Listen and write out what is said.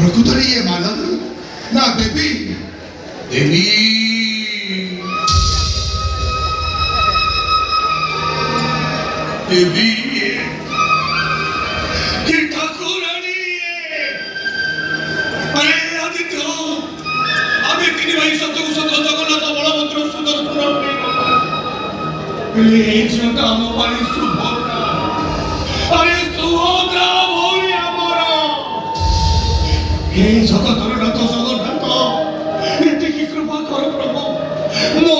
ପ୍ରକୃତରେ ଇଏ ମାନବ ନା ଦେବୀ? ଦେବୀ ଦେବୀ କି ଠାକୁରାଣୀ? ଆରେ ଆଦିତ୍ୟ, ଆମେ ତିନି ଭାଇ ସତକୁ ସତ ଜଗନ୍ନାଥ ବଳଭଦ୍ର ସୁଦର୍ଶନ এই ঝিওটা আমার বাড়ি সুভদ্রা। আরে সুভদ্রা ভৌরি আমার এই জগতর নাথ জগন্নাথ, এতে কি কৃপা কর প্রভু, ମୋ